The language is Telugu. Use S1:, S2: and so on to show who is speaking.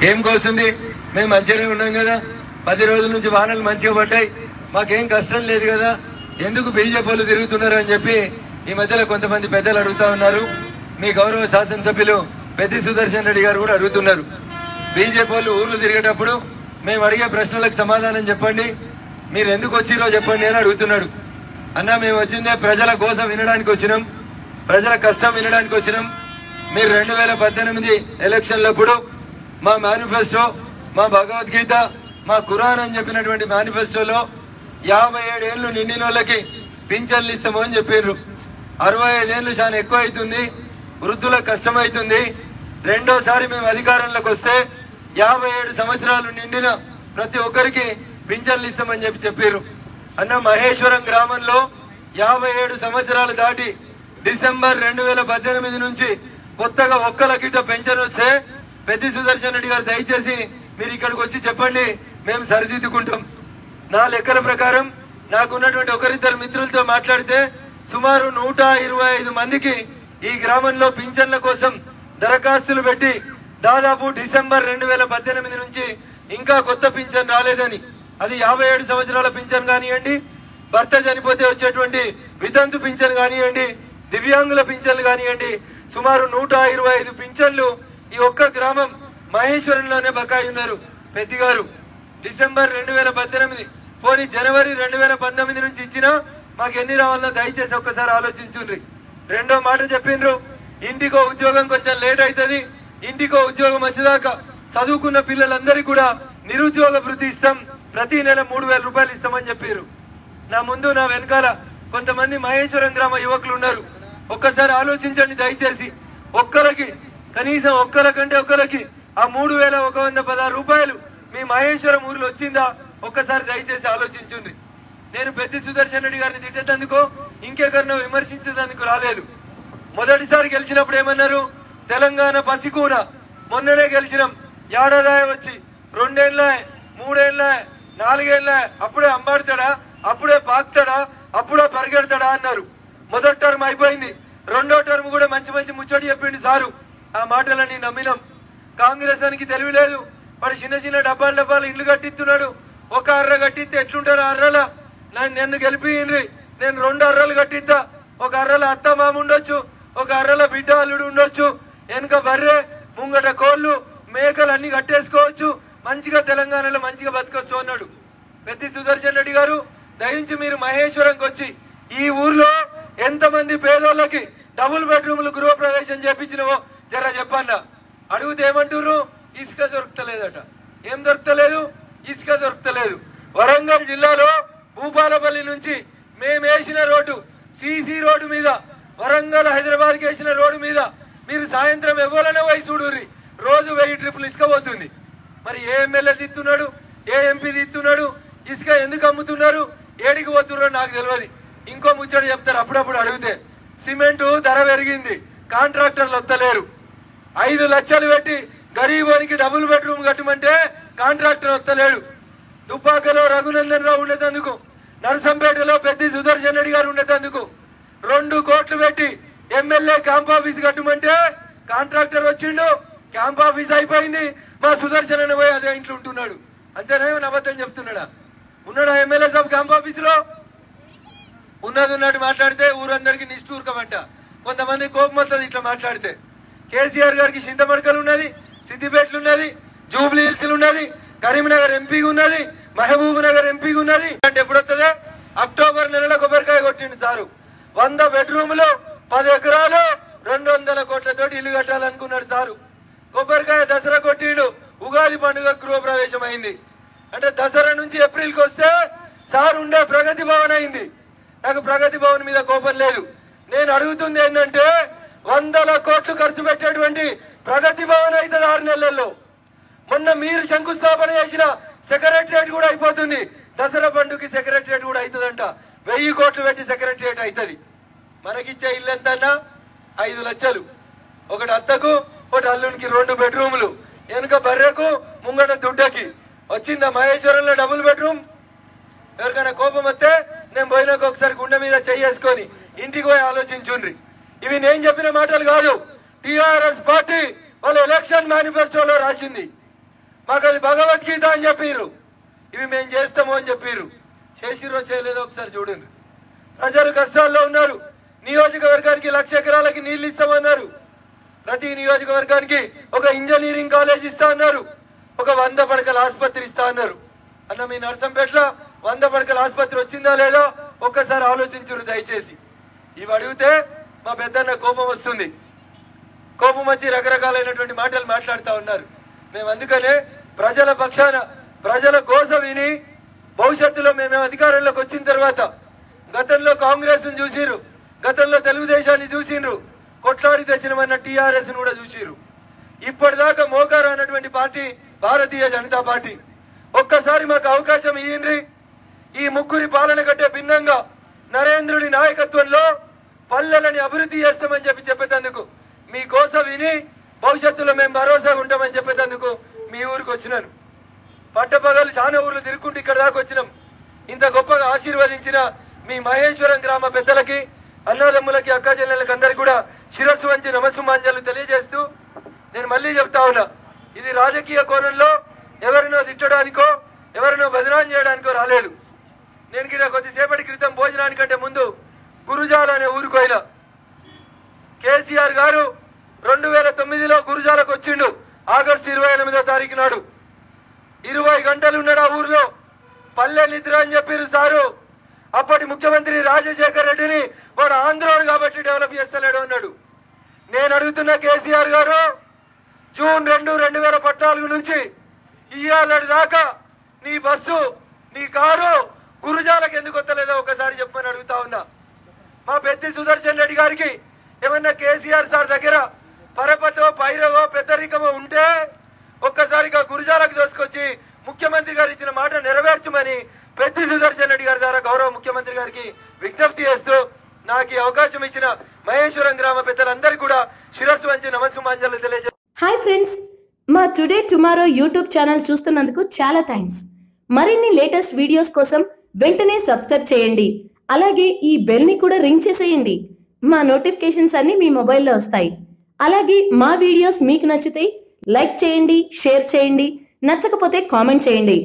S1: ఏం కోస్తుంది? మేము మంచిగానే ఉన్నాం కదా, 10 రోజుల నుంచి వానలు మంచిగా పడ్డాయి, మాకేం కష్టం లేదు కదా, ఎందుకు బీజేపీ వాళ్ళు తిరుగుతున్నారు అని చెప్పి ఈ మధ్యలో కొంతమంది పెద్దలు అడుగుతా ఉన్నారు. మీ గౌరవ శాసనసభ్యులు పెద్ది సుదర్శన్ రెడ్డి గారు కూడా అడుగుతున్నారు. బీజేపీ వాళ్ళు ఊర్లు తిరిగేటప్పుడు మేము అడిగే ప్రశ్నలకు సమాధానం చెప్పండి, మీరు ఎందుకు వచ్చిరో చెప్పండి అని అడుగుతున్నాడు. అన్న, మేము వచ్చిందే ప్రజల కోసం వినడానికి వచ్చినాం, ప్రజల కష్టం వినడానికి వచ్చినాం. మీరు 2018 ఎలక్షన్లప్పుడు మా మేనిఫెస్టో, మా భగవద్గీత, మా ఖురాన్ అని చెప్పినటువంటి మేనిఫెస్టోలో 57 ఏళ్లు నిండిన వాళ్ళకి పింఛన్లు ఇస్తాము అని చెప్పారు. 65 ఏళ్లు చాలా ఎక్కువ అవుతుంది, వృద్ధులకు కష్టమవుతుంది. రెండోసారి మేము అధికారంలోకి వస్తే 57 సంవత్సరాలు నిండిన ప్రతి ఒక్కరికి పింఛన్లు ఇస్తామని చెప్పారు. అన్న, మహేశ్వరం గ్రామంలో 57 సంవత్సరాలు దాటి డిసెంబర్ 2018 నుంచి కొత్తగా ఒక్కలకిట పెన్షన్ వస్తే పెద్ది సుదర్శన్ రెడ్డి గారు దయచేసి మీరు ఇక్కడికి వచ్చి చెప్పండి, మేము సరిదిద్దుకుంటాం. నా లెక్కల ప్రకారం నాకున్నటువంటి ఒకరిద్దరు మిత్రులతో మాట్లాడితే సుమారు 125 మందికి ఈ గ్రామంలో పింఛన్ల కోసం దరఖాస్తులు పెట్టి దాదాపు డిసెంబర్ 2018 నుంచి ఇంకా కొత్త పింఛన్ రాలేదని, అది 57 సంవత్సరాల పింఛన్ కానివ్వండి, భర్త చనిపోతే వచ్చేటువంటి వితంతు పింఛన్ కానివ్వండి, దివ్యాంగుల పింఛన్లు కానివ్వండి, సుమారు 125 పింఛన్లు ఈ ఒక్క గ్రామం మహేశ్వరంలోనే బకాయి ఉన్నారు. పెద్ది గారు డిసెంబర్ 2018 పోనీ జనవరి 2019 నుంచి ఇచ్చినా మాకు ఎన్ని రావాలన్నా దయచేసి ఒక్కసారి ఆలోచించుండ్రి. రెండో మాట చెప్పిండ్రు, ఇంటికో ఉద్యోగం కొంచెం లేట్ అవుతుంది, ఇంటికో ఉద్యోగం వచ్చేదాకా చదువుకున్న పిల్లలందరికీ కూడా నిరుద్యోగ భృతి ఇస్తాం, ప్రతి నెల 3000 రూపాయలు ఇస్తామని చెప్పారు. నా ముందు నా వెనకాల కొంతమంది మహేశ్వరం గ్రామ యువకులు ఉన్నారు. ఒక్కసారి ఆలోచించండి దయచేసి, ఒక్కరికి కనీసం ఒక్కరికంటే ఒక్కరికి ఆ 3116 రూపాయలు మీ మహేశ్వరం ఊర్లో వచ్చిందా ఒక్కసారి దయచేసి ఆలోచించండి. నేను పెద్ది సుదర్శన్ రెడ్డి గారిని తిట్టేందుకు, ఇంకెకరినో విమర్శించేందుకు రాలేదు. మొదటిసారి గెలిచినప్పుడు ఏమన్నారు, తెలంగాణ పసికూన, మొన్ననే గెలిచినాం, ఏడాదాయ వచ్చి 2 ఏళ్ళ 3 ఏళ్ళ 4 ఏళ్ళ అప్పుడే అంబాడుతాడా, అప్పుడే పాకుతాడా, అప్పుడే పరిగెడతాడా అన్నారు. మొదటి టర్మ్ అయిపోయింది, రెండో టర్మ్ కూడా మంచి మంచి ముచ్చటి చెప్పింది సారు. ఆ మాటలన్నీ నమ్మినాం. కాంగ్రెస్ అనికి తెలివి లేదు, వాడు చిన్న చిన్న డబ్బాలు ఇల్లు కట్టిస్తున్నాడు. ఒక అర్ర కట్టిస్తే ఎట్లుంటారు అర్రల, నన్ను గెలిపియండి, నేను 2 అర్రలు కట్టిద్దా, ఒక అర్రల అత్త మామ ఉండొచ్చు, ఒక అర్రల బిడ్డ అల్లుడు ఉండొచ్చు, వెనుక బర్రె ముంగట కోళ్లు మేకలు అన్ని కట్టేసుకోవచ్చు, మంచిగా తెలంగాణలో మంచిగా బతకొచ్చు అన్నాడు పెద్ది సుదర్శన్ రెడ్డి గారు. దయించి మీరు మహేశ్వరంకి వచ్చి ఈ ఊర్లో ఎంతమంది పేదోళ్ళకి డబుల్ బెడ్రూమ్లు గృహ ప్రవేశం చేపించినవో జర చెప్పన్నా. అడిగితే ఏమంటారు, ఇసుక దొరుకుతలేదట. ఏం దొరుకుతలేదు? ఇసుక దొరుకుతలేదు. వరంగల్ జిల్లాలో భూపాలపల్లి నుంచి మేము వేసిన రోడ్డు, సిసి రోడ్డు మీద, వరంగల్ హైదరాబాద్కి వేసిన రోడ్డు మీద మీరు సాయంత్రం ఎవరైనా పోయి చూడుర్రి, రోజు 1000 ట్రిప్పులు ఇసుక పోతుంది. మరి ఏ ఎమ్మెల్యే తిత్తున్నాడు, ఏ ఎంపీ తిత్తున్నాడు, ఇసుక ఎందుకు అమ్ముతున్నారు, ఏడికి పోతున్నారో నాకు తెలియదు. ఇంకో ముచ్చట చెప్తారు అప్పుడప్పుడు అడిగితే, సిమెంటు ధర పెరిగింది, కాంట్రాక్టర్లు వస్తలేరు. 5 లక్షలు పెట్టి గరీబోనికి డబుల్ బెడ్రూమ్ కట్టమంటే కాంట్రాక్టర్ వస్తలేడు. దుబ్బాకలో రఘునందన్ రావు ఉండేందుకు, నరసంపేటలో పెద్ది సుదర్శన్ రెడ్డి గారు ఉండేందుకు 2 కోట్లు పెట్టి ఎమ్మెల్యే క్యాంప్ ఆఫీస్ కట్టమంటే కాంట్రాక్టర్ వచ్చిండు, క్యాంప్ ఆఫీస్ అయిపోయింది, మా సుదర్శన్ అని పోయి అదే ఇంట్లో ఉంటున్నాడు. అంతేనా, అబద్ధం చెప్తున్నాడా? ఉన్నాడా ఎమ్మెల్యే సాబ్ క్యాంప్ ఆఫీస్ లో? ఉన్నట్టు మాట్లాడితే ఊరందరికీ నిష్ఠూర్కమంట. కొంతమంది కోపం వస్తుంది ఇట్లా మాట్లాడితే. కేసీఆర్ గారికి చింతమడకలు ఉన్నది, సిద్దిపేటలు ఉన్నది, జూబ్లీ హిల్స్ ఉన్నది, కరీంనగర్ ఎంపీగా ఉన్నది, మహబూబ్ నగర్ ఎంపీగా ఉన్నది. అంటే ఎప్పుడు వస్తుంది? అక్టోబర్ నెలలో కొబ్బరికాయ కొట్టిండు సారు. 100 బెడ్రూములు 10 ఎకరాలు 200 కోట్లతోటి ఇల్లు కట్టాలనుకున్నాడు సారు. కొబ్బరికాయ దసరా కొట్టిండు, ఉగాది పండుగ గృహప్రవేశం అయింది. అంటే దసరా నుంచి ఏప్రిల్కి వస్తే సార్ ఉండే ప్రగతి భవన్ అయింది. నాకు ప్రగతి భవన్ మీద కోపం లేదు. నేను అడుగుతుంది ఏంటంటే 100 కోట్లు ఖర్చు పెట్టేటువంటి ప్రగతి భవన్ అవుతుంది 6 నెలల్లో. మొన్న మీరు శంకుస్థాపన చేసిన సెక్రటరియట్ కూడా అయిపోతుంది, దసరా పండుగకి సెక్రటరియట్ కూడా అవుతుందంట. 1000 కోట్లు పెట్టి సెక్రటరియట్ అవుతుంది. మనకిచ్చే ఇల్లు ఎంత అన్నా 5 లక్షలు. ఒకటి అత్తకు, ఒకటి అల్లునికి 2 బెడ్రూములు, వెనుక బర్రెకు, ముంగట దుడ్డకి. వచ్చిందా మహేశ్వరంలో డబుల్ బెడ్రూమ్? ఎవరికైనా కోపం వస్తే నేను పోయినాక ఒకసారి గుండె మీద చేసుకొని ఇంటికి పోయి ఆలోచించుండ్రి. ఇవి నేను చెప్పిన మాటలు కాదు, టిఆర్ఎస్ పార్టీ వాళ్ళ ఎలక్షన్ మేనిఫెస్టోలో రాసింది. మాకు అది భగవద్గీత అని చెప్పిర్రు. ఇవి మేము చేస్తాము అని చెప్పిర్రు. చేసిరో చేయలేదో ఒకసారి చూడండి. ప్రజలు కష్టాల్లో ఉన్నారు. నియోజకవర్గానికి 1,00,000 ఎకరాలకి నీళ్లు ఇస్తామన్నారు. ప్రతి నియోజకవర్గానికి ఒక ఇంజనీరింగ్ కాలేజ్ ఇస్తా అన్నారు. ఒక 100 పడకల ఆసుపత్రి ఇస్తా అన్నారు. అన్న మీ నర్సంపేటలో 100 పడకల ఆసుపత్రి వచ్చిందా లేదో ఒక్కసారి ఆలోచించురు దయచేసి. ఇవి అడిగితే మా పెద్దన్న కోపం వస్తుంది. కోపం వచ్చి రకరకాలైనటువంటి మాటలు మాట్లాడుతూ ఉన్నారు. మేము అందుకనే ప్రజల పక్షాన ప్రజల గోస విని భవిష్యత్తులో మేము అధికారంలోకి వచ్చిన తర్వాత గతంలో కాంగ్రెస్ చూసిరు, గతంలో తెలుగుదేశాన్ని చూసిండ్రు, కొట్లాడి తెచ్చినమన్న టీఆర్ఎస్ కూడా చూసిరు. ఇప్పటిదాకా మోకారు అన్నటువంటి పార్టీ భారతీయ జనతా పార్టీ. ఒక్కసారి మాకు అవకాశం ఇయ్యండి. ఈ ముగ్గురి పాలన కంటే భిన్నంగా నరేంద్రుడి నాయకత్వంలో పల్లెలని అభివృద్ధి చేస్తామని చెప్పేందుకు మీ గోస విని భవిష్యత్తులో మేము భరోసాగా ఉంటామని చెప్పేందుకు మీ ఊరికి వచ్చినాను. పట్టపగలు చాలా ఊర్లు తిరుక్కుంటూ ఇక్కడ దాకా వచ్చినాం. ఇంత గొప్పగా ఆశీర్వదించిన మీ మహేశ్వరం గ్రామ పెద్దలకి, అన్నదమ్ములకి, అక్క చెల్లెళ్ళకి అందరికి కూడా శిరస్సు వంచి నమస్సుమాంజలు తెలియజేస్తూ నేను మళ్ళీ చెప్తా ఉన్నా, ఇది రాజకీయ కోణంలో ఎవరినో తిట్టడానికో ఎవరినో బదనాం చేయడానికో రాలేదు. నేను ఇక్కడ కొద్దిసేపటి క్రితం భోజనానికంటే ముందు గురుజాల అనే ఊరికి పోయినా. కేసీఆర్ గారు 2009లో గురుజాలకు వచ్చిండు. ఆగస్టు 28వ తారీఖు నాడు 20 గంటలు ఉన్నాడు ఆ ఊర్లో. పల్లె నిద్ర అని చెప్పారు సారు. అప్పటి ముఖ్యమంత్రి రాజశేఖర్ రెడ్డిని వాడు ఆంధ్రోడు కాబట్టి డెవలప్ చేస్తలేడు అన్నాడు. నేను అడుగుతున్న కేసీఆర్ గారు, జూన్ 2, 2014 నుంచి ఇయ్యాలటి దాకా నీ బస్సు, నీ కారు గురుజాలకు ఎందుకు వస్తలేదో ఒకసారి చెప్పమని అడుగుతా ఉన్నా. మా పెద్ది సుదర్శన్ రెడ్డి గారికి ఏమన్నా కేసీఆర్ సార్ దగ్గర పరపతో పైరవో పెద్దరికమో ఉంటే ఒక్కసారిగా గురుజాలకు దోసుకొచ్చి ముఖ్యమంత్రి గారు ఇచ్చిన మాట నెరవేర్చమని పెద్ది సుదర్శన్ రెడ్డి గారి ద్వారా గౌరవ ముఖ్యమంత్రి గారికి విజ్ఞప్తి చేస్తూ నాకు ఈ అవకాశం ఇచ్చిన మహేశ్వరం గ్రామ పెద్దలందరికీ కూడా శిరస్సు వంచి నమస్సుమాంజలు తెలియజేస్తాను.
S2: హాయ్ ఫ్రెండ్స్, మా టుడే టుమారో యూట్యూబ్ ఛానల్ చూస్తున్నందుకు చాలా థ్యాంక్స్. మరిన్ని లేటెస్ట్ వీడియోస్ కోసం వెంటనే సబ్స్క్రైబ్ చేయండి. అలాగే ఈ బెల్ ని కూడా రింగ్ చేసేయండి. మా నోటిఫికేషన్స్ అన్ని మీ మొబైల్లో వస్తాయి. అలాగే మా వీడియోస్ మీకు నచ్చితే లైక్ చేయండి, షేర్ చేయండి, నచ్చకపోతే కామెంట్ చేయండి.